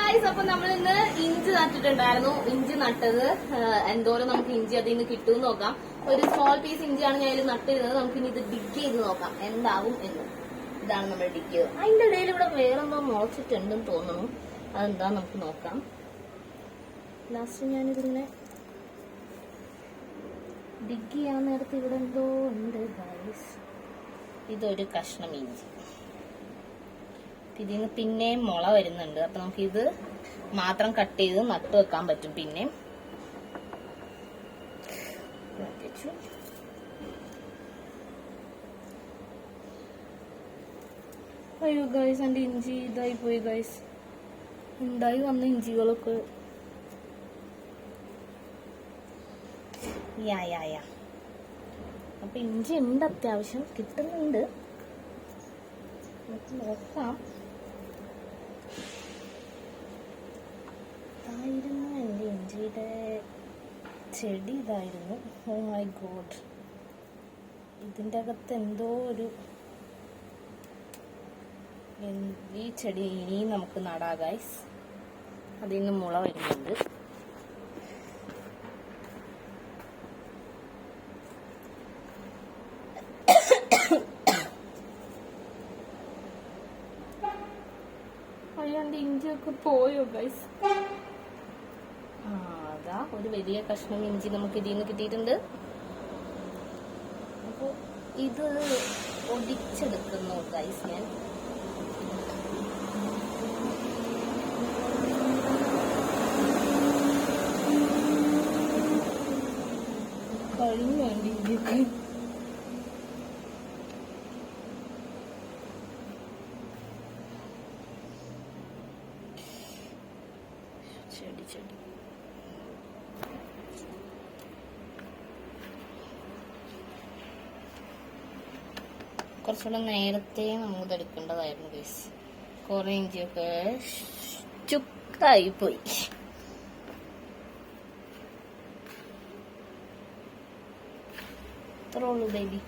Guys, അപ്പൊ നമ്മൾ ഇന്ന് ഇഞ്ചി നട്ടിട്ടുണ്ടായിരുന്നു. ഇഞ്ചി നട്ടത് എന്തോരം നമുക്ക് ഇഞ്ചി അതിൽ നിന്ന് കിട്ടുമെന്ന് നോക്കാം. ഒരു സ്മോൾ പീസ് ഇഞ്ചിയാണ് ഞാൻ ഇതിൽ നട്ടിരുന്നത്. നമുക്ക് ഇനി ഇത് ഡിഗ് ചെയ്ത് നോക്കാം എന്താവും എന്ന്. ഇതാണ് നമ്മൾ ഡിഗ് ചെയ്തത്. അതിന്റെ ഇടയിൽ ഇവിടെ വേറെന്തോ മുളച്ചിട്ടുണ്ടെന്ന് തോന്നുന്നു. അതെന്താ നമുക്ക് നോക്കാം. ലാസ്റ്റ് ഞാനിതിങ്ങനെ ഡിഗ് ചെയ്യാൻ നേരത്ത് ഇവിടെ എന്തോ ഉണ്ട് ഗൈസ്. ഇതൊരു കഷ്ണം ഇഞ്ചി. ഇതിന് പിന്നെയും മുള വരുന്നുണ്ട്. അപ്പൊ നമുക്ക് ഇത് മാത്രം കട്ട് ചെയ്ത് നട്ടു വെക്കാൻ പറ്റും. പിന്നെ അയ്യോ ഗൈസ്, എന്റെ ഇഞ്ചി ഇതായി പോയി ഗൈസ്. ഉണ്ടായി വന്ന ഇഞ്ചികളൊക്കെ യാ അപ്പൊ ഇഞ്ചി ഉണ്ട്, അത്യാവശ്യം കിട്ടുന്നുണ്ട്. നമുക്ക് നോക്കാം. ഇതായിരുന്നു എൻ്റെ ഇഞ്ചിയുടെ ചെടി. ഇതായിരുന്നു. ഓ മൈ ഗോഡ്, ഇതിൻ്റെ അകത്ത് എന്തോ ഒരു ഈ ചെടി ഇനിയും നമുക്ക് നടാം ഗൈസ്. അതിൽ നിന്ന് മുള വരുന്നുണ്ട്. അയ്യാണ്ട് ഇഞ്ചിയൊക്കെ പോയോ ഗൈസ്. അതാ ഒരു വലിയ കഷ്ണം ഇഞ്ചി നമുക്ക് ഇതിൽ നിന്ന് കിട്ടിയിട്ടുണ്ട്. അപ്പൊ ഇത് ഒടിച്ചെടുക്കുന്നു ഗൈസ്. ഞാൻ കഴിഞ്ഞു വേണ്ടി ഇഞ്ചിയൊക്കെ. ചെടി കുറച്ചുകൂടെ നേരത്തെ നമുക്ക് എടുക്കേണ്ടതായിരുന്നു ഗൈസ്. കുറെ ഇഞ്ചിയൊക്കെ ചുക്കായി പോയി. ഇത്രേ ഉള്ളൂ ബേബി.